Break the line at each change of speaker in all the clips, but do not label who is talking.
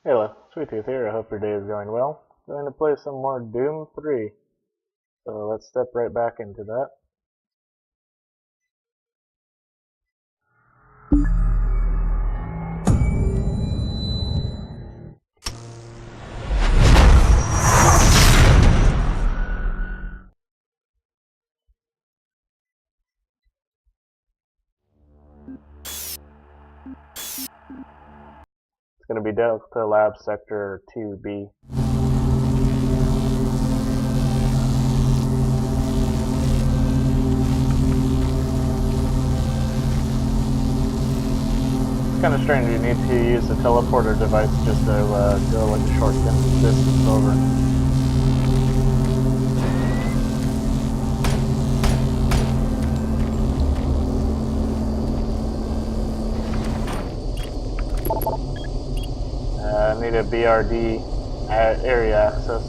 Hello, Sweet Tooth here. I hope your day is going well. Going to play some more Doom 3. So let's step right back into that. It's going to be Delta Lab Sector 2B. It's kind of strange you need to use the teleporter device just to go like a short distance over. I need a BRD area access.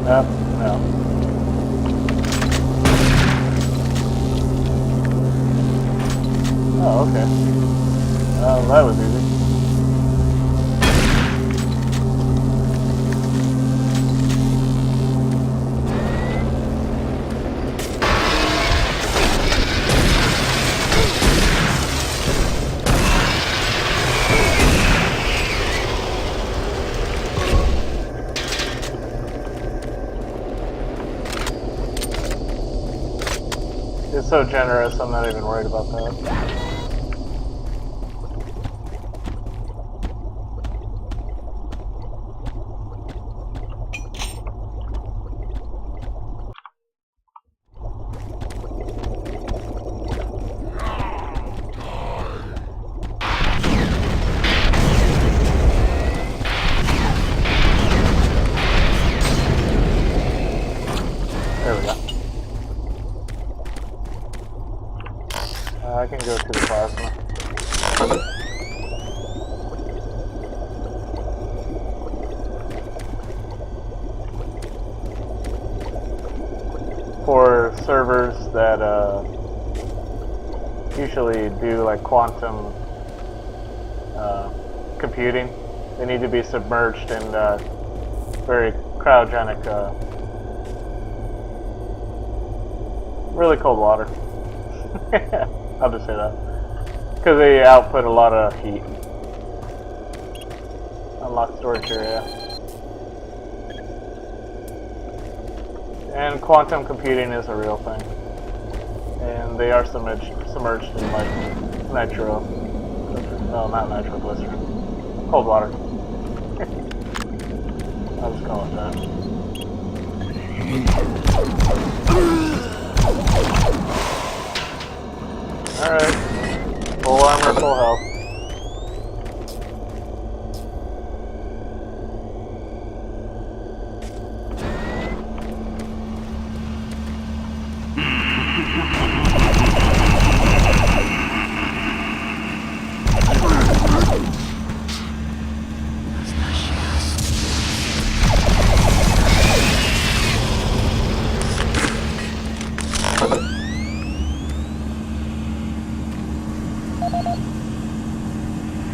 No. Oh, okay. That was easy. It's so generous, I'm not even worried about that. There we go. I can go to the plasma. For servers that usually do like quantum computing, they need to be submerged in very cryogenic, really cold water. I'll just say that. Because they output a lot of heat. Unlock storage area. And quantum computing is a real thing. And they are submerged in like nitro. No, not nitroglycerin. Cold water. I'll just call it that. Alright. Full armor, full health.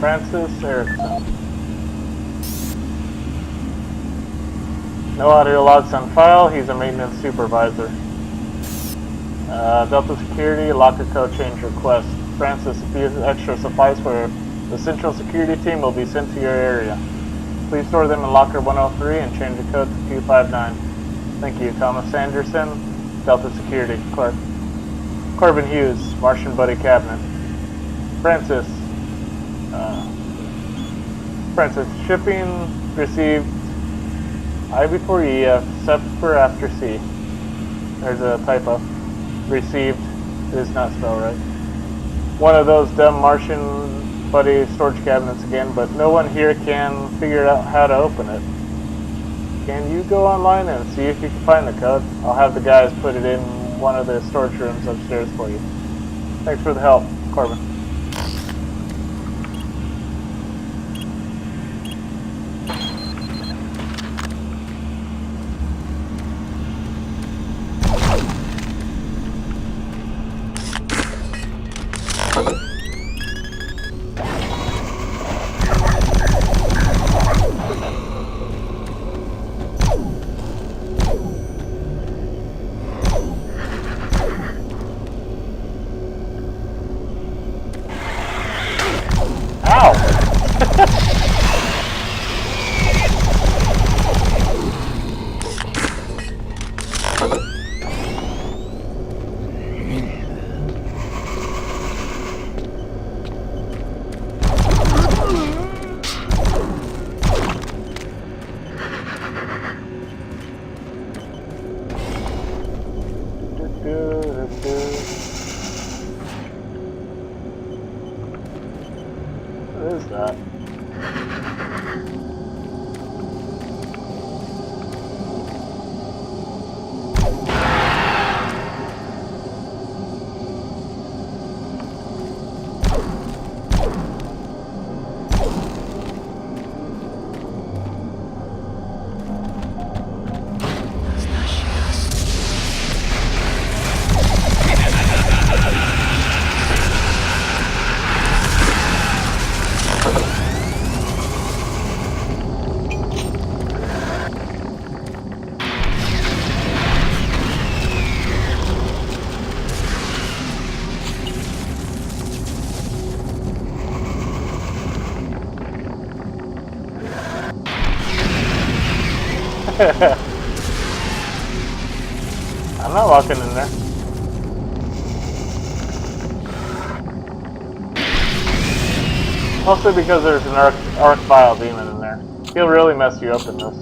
Francis Erickson. No audio logs on file. He's a maintenance supervisor. Delta Security, locker code change request. Francis, a few extra supplies for the Central Security team will be sent to your area. Please store them in locker 103 and change the code to 259. Thank you. Thomas Anderson, Delta Security. Clark. Corbin Hughes, Martian Buddy Cabinet. Francis, shipping received I before E, except for after C. There's a typo. Received is not spelled right. One of those dumb Martian Buddy storage cabinets again, but no one here can figure out how to open it. Can you go online and see if you can find the code? I'll have the guys put it in one of the storage rooms upstairs for you. Thanks for the help, Corbin. What is that? I'm not walking in there. Mostly because there's an arc vile demon in there. He'll really mess you up in this.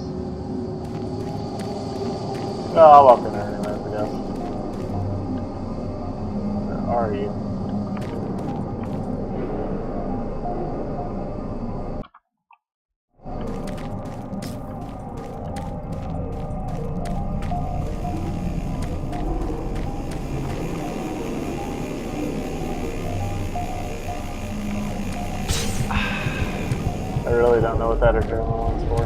Oh, I'll walk in there anyways, I guess. Where are you? I really don't know what that adrenaline one's for.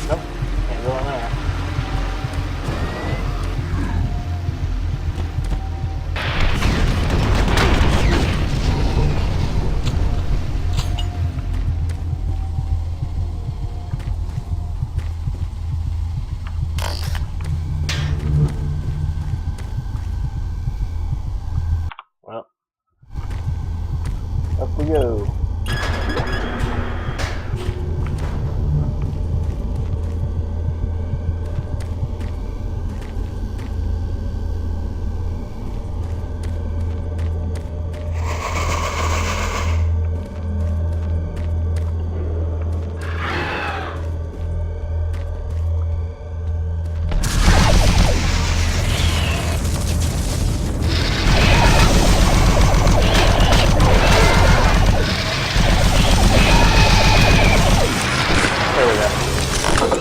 Nope, can't go in there. Well, up we go.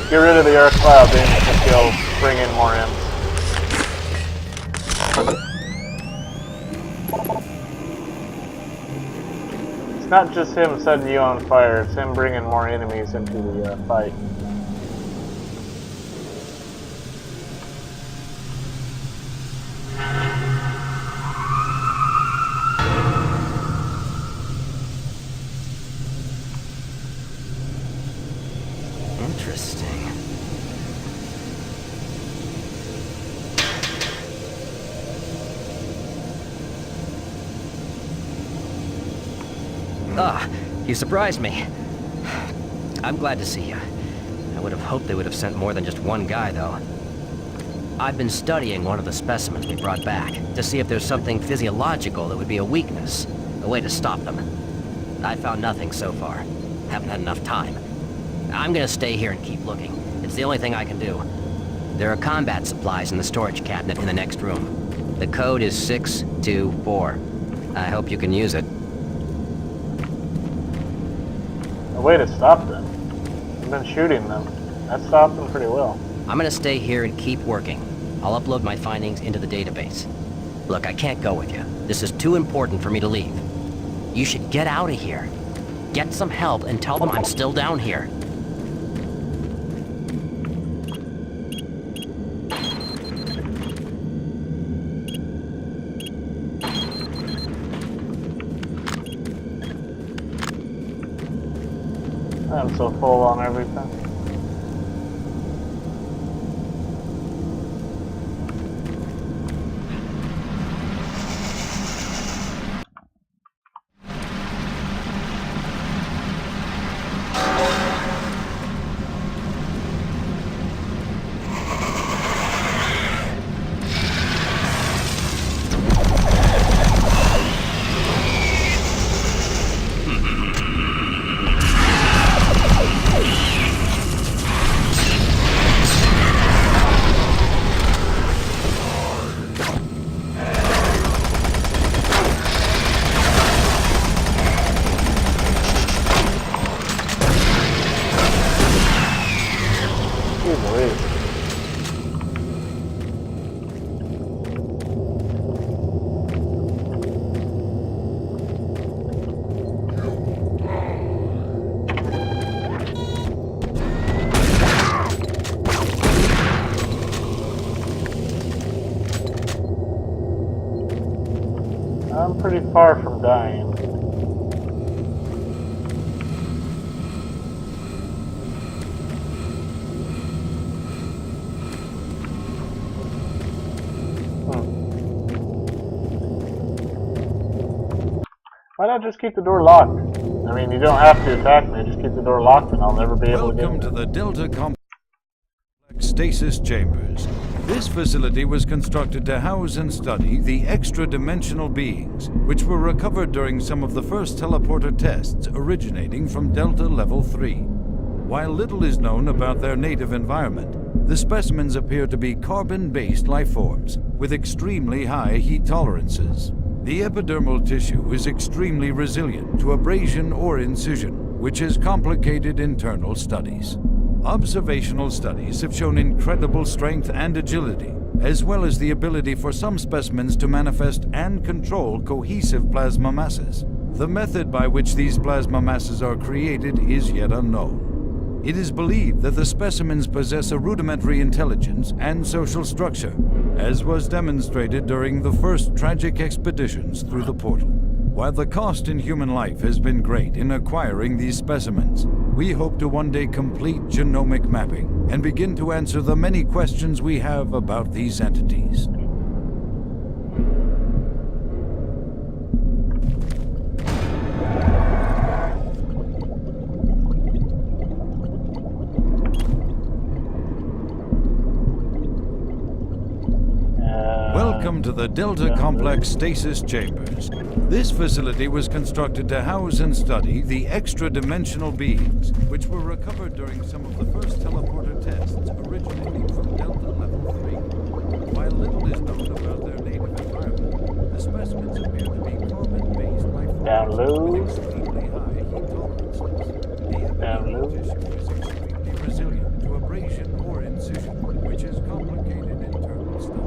Get rid of the arc cloud, then you think he'll bring in more imps. It's not just him setting you on fire, it's him bringing more enemies into the fight.
Interesting. Ah, you surprised me. I'm glad to see you. I would have hoped they would have sent more than just one guy, though. I've been studying one of the specimens we brought back to see if there's something physiological that would be a weakness, a way to stop them. I found nothing so far. Haven't had enough time. I'm gonna stay here and keep looking. It's the only thing I can do. There are combat supplies in the storage cabinet in the next room. The code is 624. I hope you can use it.
A way to stop them. I've been shooting them. That stopped them pretty well.
I'm gonna stay here and keep working. I'll upload my findings into the database. Look, I can't go with you. This is too important for me to leave. You should get out of here. Get some help and tell them I'm still down here.
I'm so full on everything. I'm pretty far from dying. Why not just keep the door locked? I mean, you don't have to attack me, just keep the door locked and I'll never be able to get in.
Welcome to the Delta Complex Stasis Chambers. This facility was constructed to house and study the extra-dimensional beings, which were recovered during some of the first teleporter tests originating from Delta Level 3. While little is known about their native environment, the specimens appear to be carbon-based lifeforms with extremely high heat tolerances. The epidermal tissue is extremely resilient to abrasion or incision, which has complicated internal studies. Observational studies have shown incredible strength and agility, as well as the ability for some specimens to manifest and control cohesive plasma masses. The method by which these plasma masses are created is yet unknown. It is believed that the specimens possess a rudimentary intelligence and social structure, as was demonstrated during the first tragic expeditions through the portal. While the cost in human life has been great in acquiring these specimens, we hope to one day complete genomic mapping and begin to answer the many questions we have about these entities. Welcome to the Delta Complex Stasis Chambers. This facility was constructed to house and study the extra-dimensional beings, which were recovered during some of the first teleporter tests originating from Delta Level 3. While little is known about their native environment, the specimens appear to be carbon-based lifeforms with extremely high heat tolerances. The epidermal tissue is extremely resilient to abrasion or incision, which has complicated internal studies.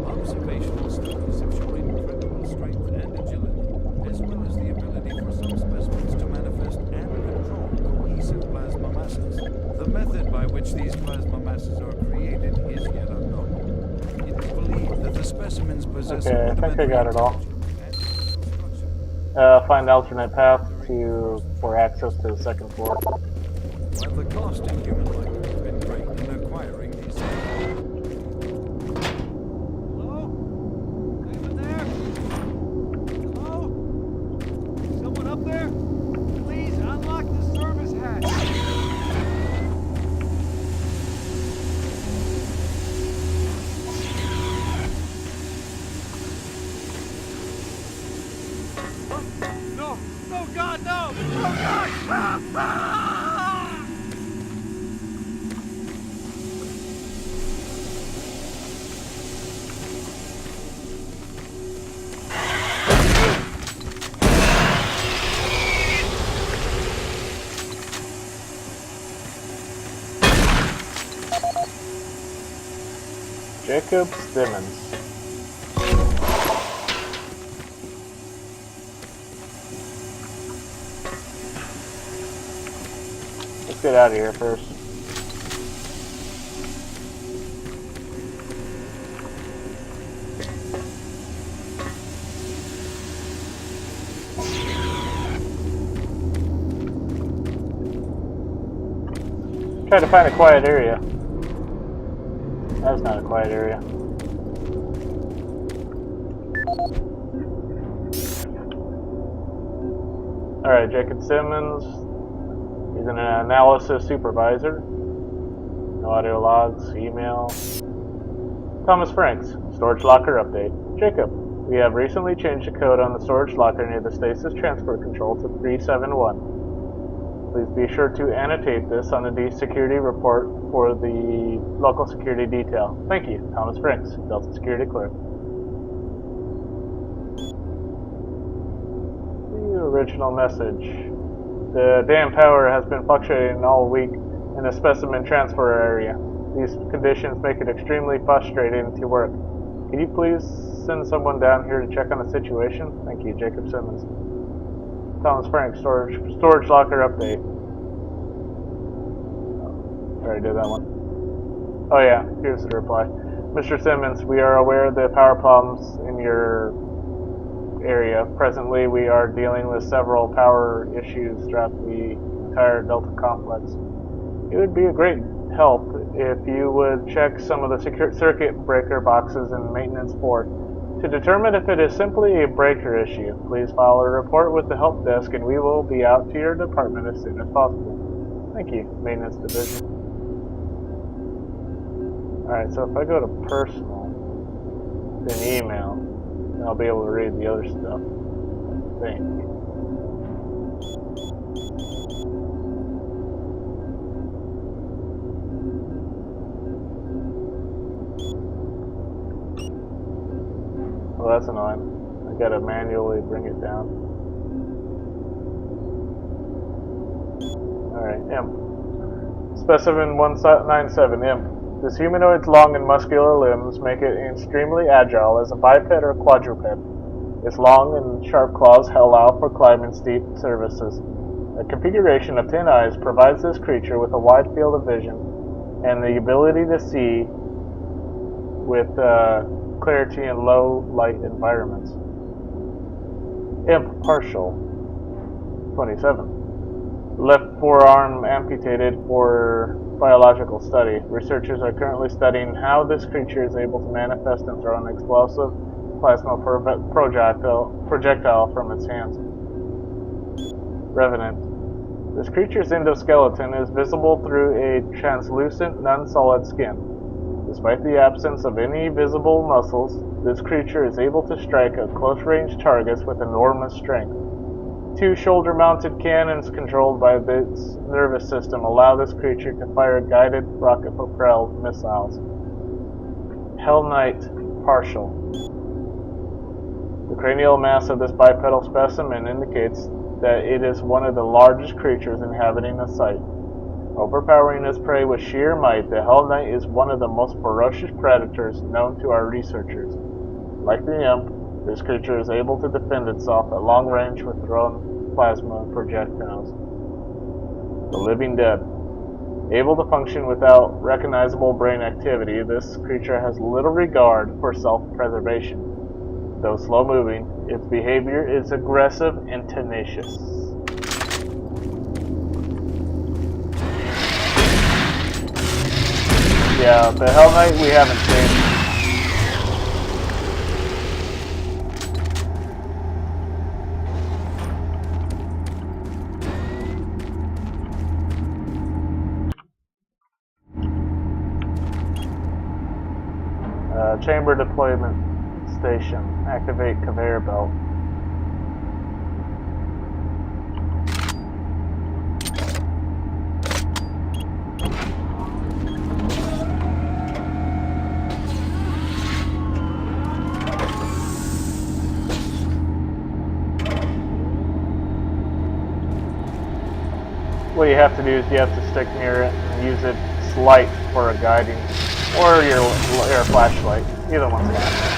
Observational studies have shown incredible strength and agility, as well as the ability for some specimens to manifest and control cohesive plasma masses. The method by which these plasma masses are created is yet unknown. It is believed that the specimens possess
Okay, I think I got it all. Find alternate path for access to the second floor.
While the cost in human life has been great in acquiring these.
God, no! Oh, God! Ah, ah!
Jacob Simmons. Let's get out of here first. Try to find a quiet area. That's not a quiet area. Alright, Jacob Simmons. He's an analysis supervisor. No audio logs, email. Thomas Franks, storage locker update. Jacob, we have recently changed the code on the storage locker near the stasis transfer control to 371. Please be sure to annotate this on the security report for the local security detail. Thank you, Thomas Franks, Delta Security Clerk. The original message. The dam power has been fluctuating all week in the specimen transfer area. These conditions make it extremely frustrating to work. Can you please send someone down here to check on the situation? Thank you, Jacob Simmons. Thomas Frank, storage locker update. Oh, I already did that one. Oh yeah, here's the reply. Mr. Simmons, we are aware of the power problems in your area. Presently, we are dealing with several power issues throughout the entire Delta complex. It would be a great help if you would check some of the circuit breaker boxes in Maintenance 4 to determine if it is simply a breaker issue. Please file a report with the help desk and we will be out to your department as soon as possible. Thank you, Maintenance Division. Alright, so if I go to personal, then email, then I'll be able to read the other stuff, I think. Well, that's annoying. I gotta manually bring it down. Alright, M. Specimen 197, M. This humanoid's long and muscular limbs make it extremely agile as a biped or quadruped. Its long and sharp claws allow for climbing steep surfaces. A configuration of 10 eyes provides this creature with a wide field of vision and the ability to see with clarity in low light environments. Imp partial 27. Left forearm amputated for biological study. Researchers are currently studying how this creature is able to manifest and throw an explosive plasma projectile from its hands. Revenant. This creature's endoskeleton is visible through a translucent, non-solid skin. Despite the absence of any visible muscles, this creature is able to strike at close-range targets with enormous strength. 2 shoulder-mounted cannons controlled by its nervous system allow this creature to fire guided rocket-propelled missiles. Hell Knight partial. The cranial mass of this bipedal specimen indicates that it is one of the largest creatures inhabiting the site. Overpowering its prey with sheer might, the Hell Knight is one of the most ferocious predators known to our researchers. Like the Imp, this creature is able to defend itself at long range with thrown plasma projectiles. The Living Dead. Able to function without recognizable brain activity, this creature has little regard for self-preservation. Though slow-moving, its behavior is aggressive and tenacious. Yeah, the Hell Knight we haven't seen. Chamber deployment station. Activate conveyor belt. What you have to do is you have to stick near it and use its light for a guiding, or your flashlight. Either one's fine.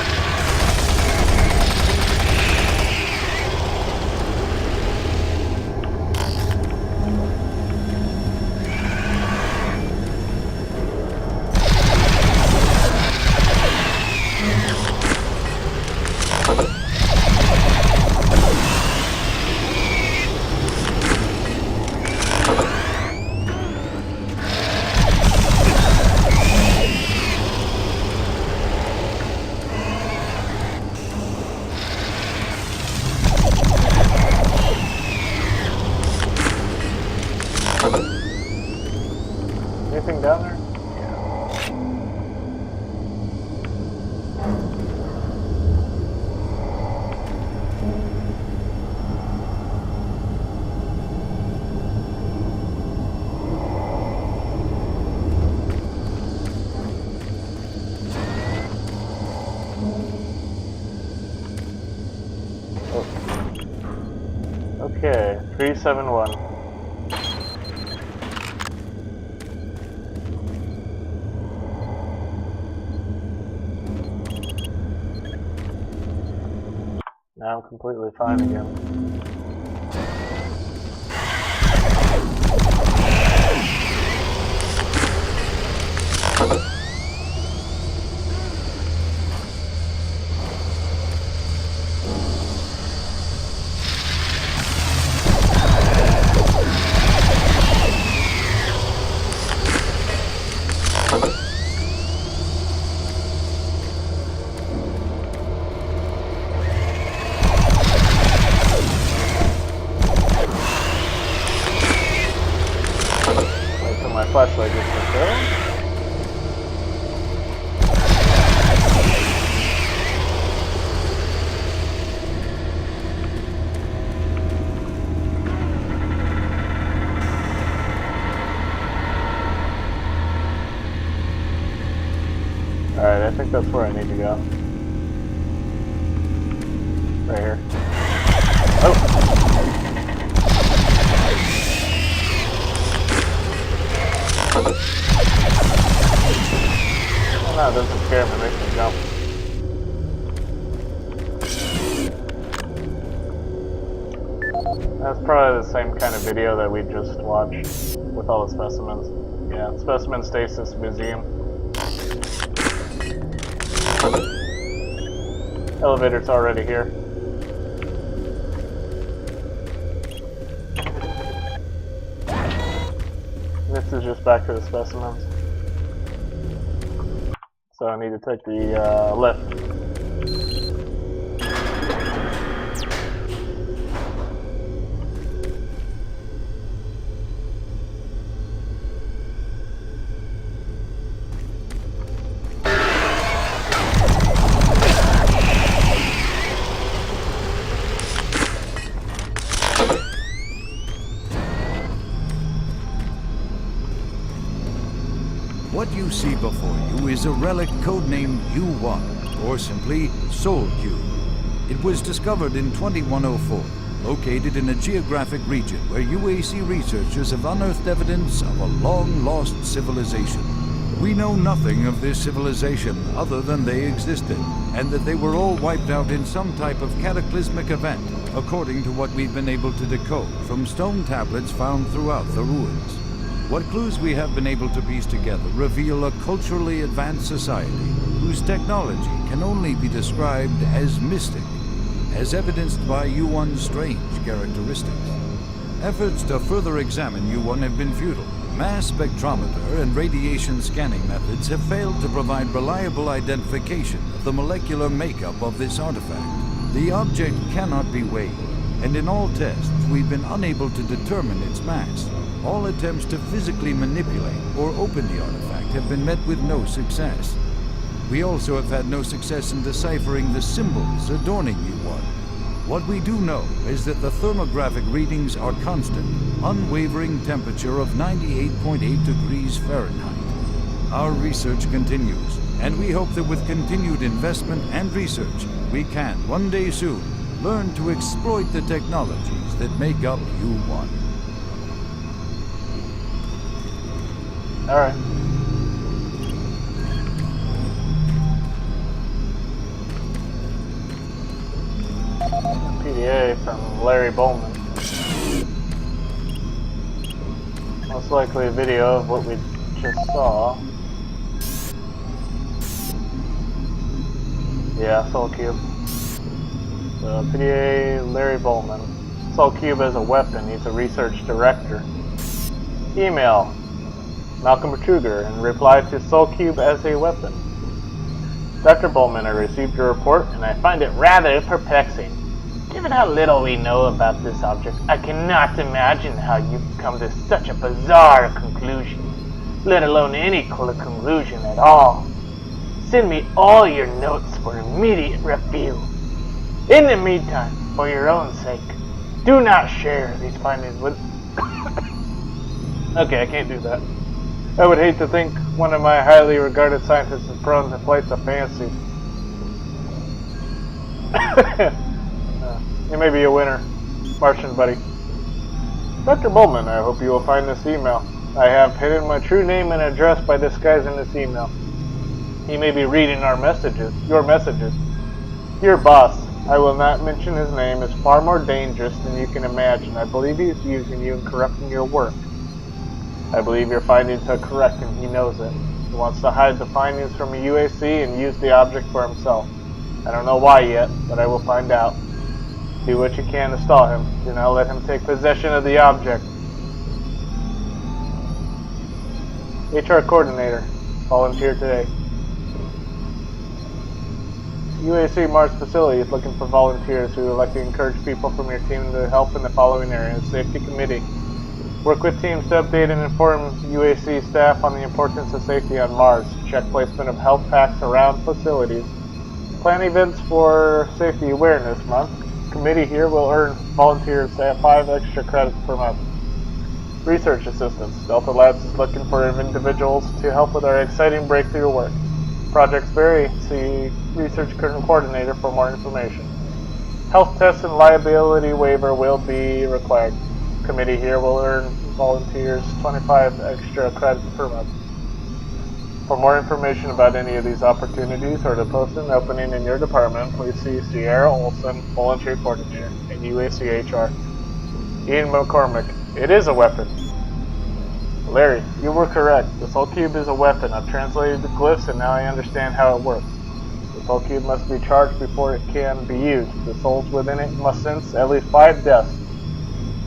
Anything down there? Oh. Okay, 371. Now I'm completely fine again. My flashlight gets fulfilled. Alright, I think that's where I need to go. Right here. Oh! Oh no, it doesn't scare me, it makes me jump. That's probably the same kind of video that we just watched with all the specimens. Yeah, Specimen Stasis Museum. Elevator's already here. This is just back to the specimens. So I need to take the lift.
What you see before you is a relic codenamed U1, or simply Soul Cube. It was discovered in 2104, located in a geographic region where UAC researchers have unearthed evidence of a long-lost civilization. We know nothing of this civilization other than they existed, and that they were all wiped out in some type of cataclysmic event, according to what we've been able to decode from stone tablets found throughout the ruins. What clues we have been able to piece together reveal a culturally advanced society whose technology can only be described as mystic, as evidenced by U1's strange characteristics. Efforts to further examine U1 have been futile. Mass spectrometer and radiation scanning methods have failed to provide reliable identification of the molecular makeup of this artifact. The object cannot be weighed, and in all tests we've been unable to determine its mass. All attempts to physically manipulate or open the artifact have been met with no success. We also have had no success in deciphering the symbols adorning U1. What we do know is that the thermographic readings are constant, unwavering temperature of 98.8 degrees Fahrenheit. Our research continues, and we hope that with continued investment and research, we can, one day soon, learn to exploit the technologies that make up U-1.
All right. PDA from Larry Bowman. Most likely a video of what we just saw. Yeah, Soul Cube. So PDA Larry Bowman. Soul Cube as a weapon. He's a research director. Email Malcolm Betruger in reply to Soul Cube as a weapon. Dr. Bowman, I received your report and I find it rather perplexing. Given how little we know about this object, I cannot imagine how you've come to such a bizarre conclusion, let alone any conclusion at all. Send me all your notes for immediate review. In the meantime, for your own sake, do not share these findings with... Okay, I can't do that. I would hate to think one of my highly regarded scientists is prone to flights of fancy. You may be a winner, Martian buddy. Dr. Bowman, I hope you will find this email. I have hidden my true name and address by disguising this email. He may be reading your messages. Your boss, I will not mention his name, is far more dangerous than you can imagine. I believe he is using you and corrupting your work. I believe your findings are correct and he knows it. He wants to hide the findings from a UAC and use the object for himself. I don't know why yet, but I will find out. Do what you can to stall him. Do not let him take possession of the object. HR Coordinator. Volunteer today. UAC Mars facility is looking for volunteers who would like to encourage people from your team to help in the following areas. Safety Committee. Work with teams to update and inform UAC staff on the importance of safety on Mars. Check placement of health packs around facilities. Plan events for Safety Awareness Month. Committee here will earn volunteers 5 extra credits per month. Research assistants. Delta Labs is looking for individuals to help with our exciting breakthrough work. Projects vary. See Research Coordinator for more information. Health tests and liability waiver will be required. Committee here will earn volunteers 25 extra credits per month. For more information about any of these opportunities or to post an opening in your department, please see Sierra Olson, Volunteer Coordinator, and UACHR. Ian McCormick, it is a weapon. Larry, you were correct. The Soul Cube is a weapon. I've translated the glyphs and now I understand how it works. The Soul Cube must be charged before it can be used. The souls within it must sense at least 5 deaths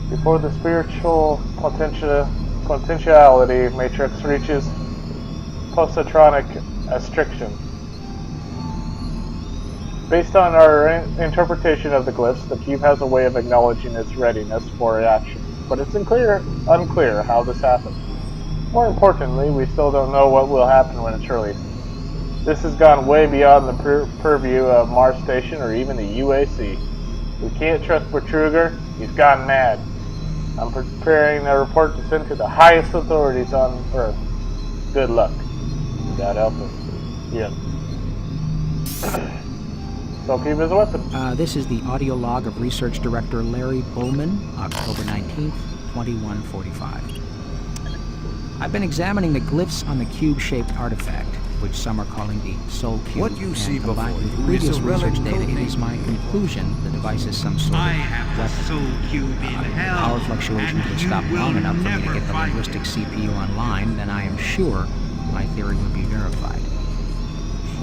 before the spiritual potentiality matrix reaches positronic restriction. Based on our interpretation of the glyphs, the cube has a way of acknowledging its readiness for action, but it's unclear how this happens. More importantly, we still don't know what will happen when it's released. This has gone way beyond the purview of Mars Station or even the UAC. We can't trust Betruger. He's gone mad. I'm preparing a report to send to the highest authorities on Earth. Good luck. God help us. Yep. Soul Cube is a weapon.
This is the audio log of Research Director Larry Bowman, October 19th, 2145. I've been examining the glyphs on the cube-shaped artifact, which some are calling the Soul Cube.
What you see before
combined with
you
previous
is a relic
research data, it
codename.
is my conclusion the device is some sort of
I have the
weapon.
Soul Cube in hell,
Power fluctuations
and
would
you
stop
will
long enough for me to
never
get the
find
linguistic
it.
CPU online, then I am sure my theory would be verified.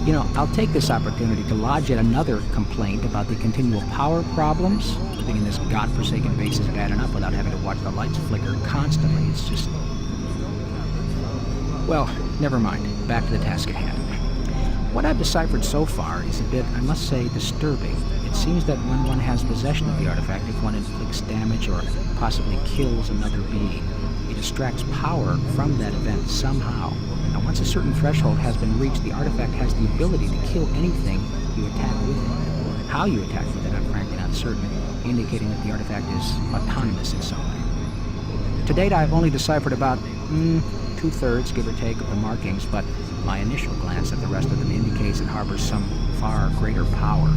You know, I'll take this opportunity to lodge yet another complaint about the continual power problems. Living in this godforsaken base is bad enough without having to watch the lights flicker constantly. It's just... Well, never mind. Back to the task at hand. What I've deciphered so far is a bit, I must say, disturbing. It seems that when one has possession of the artifact, if one inflicts damage or possibly kills another being, it extracts power from that event somehow. Now, once a certain threshold has been reached, the artifact has the ability to kill anything you attack with it. How you attack with it, I'm frankly not certain, indicating that the artifact is autonomous in some way. To date, I've only deciphered about 2/3, give or take, of the markings, but my initial glance at the rest of them indicates it harbors some far greater power.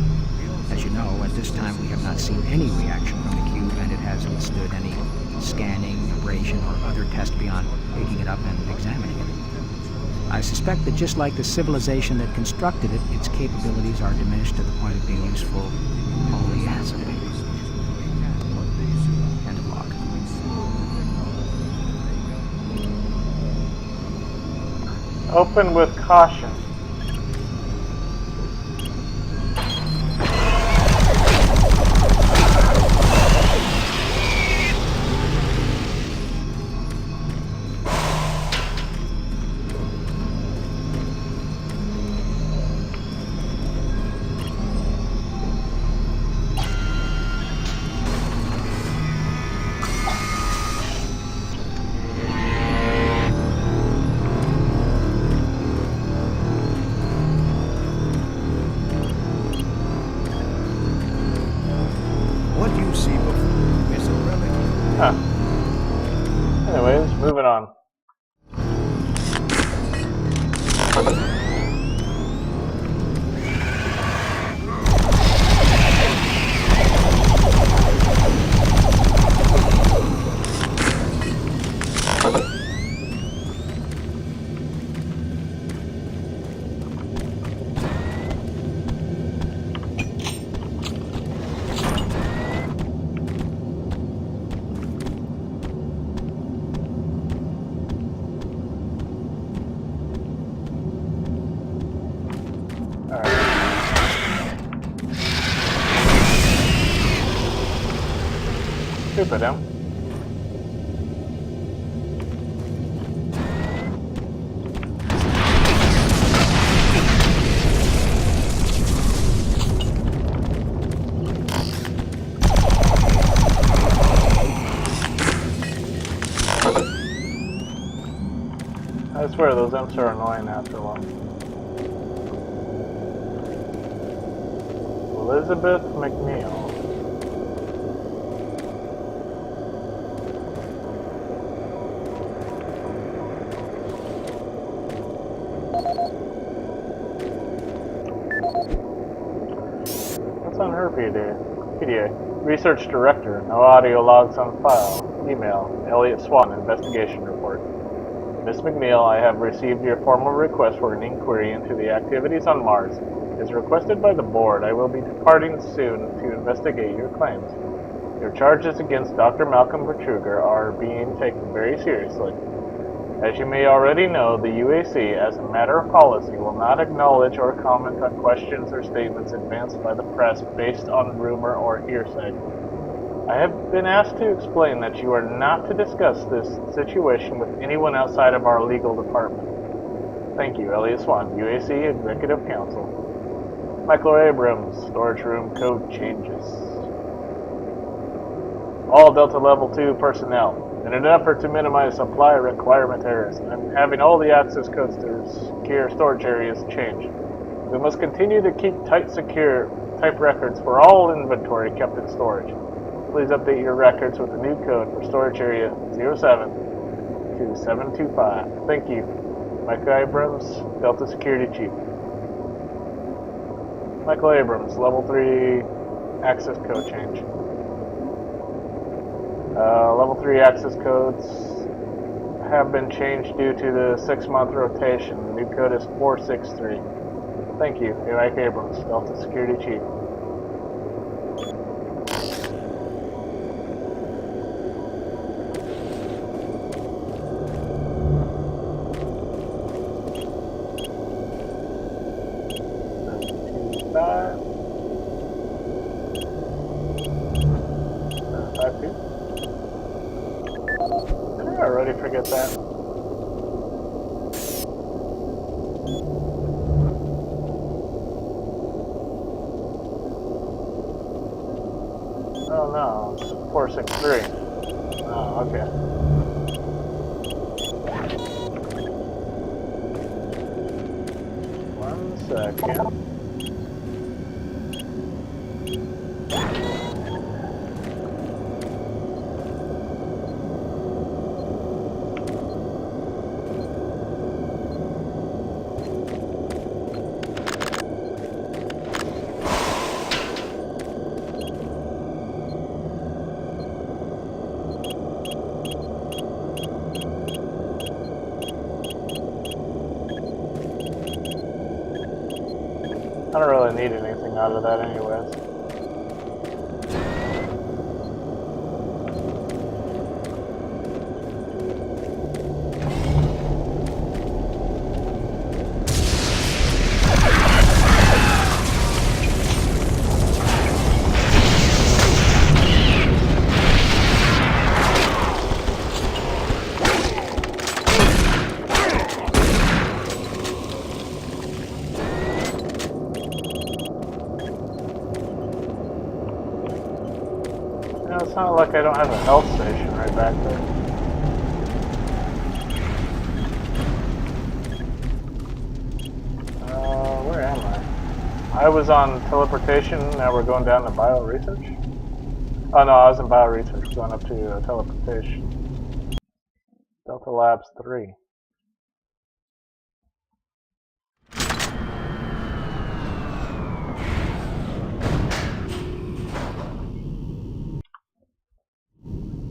As you know, at this time we have not seen any reaction from the cube, and it hasn't withstood any scanning, abrasion, or other test beyond picking it up and examining it. I suspect that just like the civilization that constructed it, its capabilities are diminished to the point of being useful only as a baby. End of log.
Open with caution.
What you see before is a relic.
Huh. Anyways, moving on. Stupid, him. I swear those imps are annoying after a while. Elizabeth McNeil. On her PDA. Research Director. No audio logs on file. Email. Elliot Swan. Investigation report. Miss McNeil, I have received your formal request for an inquiry into the activities on Mars. As requested by the board, I will be departing soon to investigate your claims. Your charges against Dr. Malcolm Bertruger are being taken very seriously. As you may already know, the UAC, as a matter of policy, will not acknowledge or comment on questions or statements advanced by the press based on rumor or hearsay. I have been asked to explain that you are not to discuss this situation with anyone outside of our legal department. Thank you, Elliot Swan, UAC Executive Council. Michael Abrams, storage room code changes. All Delta Level 2 personnel. In an effort to minimize supply requirement errors, I'm having all the access codes to secure storage areas changed. We must continue to keep secure type records for all inventory kept in storage. Please update your records with the new code for storage area 072725. Thank you. Michael Abrams, Delta Security Chief. Michael Abrams, Level 3 access code change. Level 3 access codes have been changed due to the 6-month rotation. The new code is 463. Thank you, Mike Abrams, Delta Security Chief. I already forget that. Oh no, it's 463. Oh, okay. One second. need anything out of that anyways. It's not like I don't have a health station right back there. Where am I? I was on teleportation, now we're going down to bio-research? Oh no, I was in bio-research, going up to teleportation. Delta Labs 3.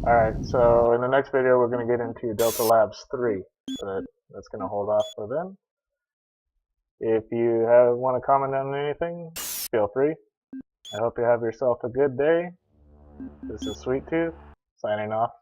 Alright, so in the next video we're going to get into Delta Labs 3, but that's going to hold off for then. If you want to comment on anything, feel free. I hope you have yourself a good day. This is Sweet Tooth, signing off.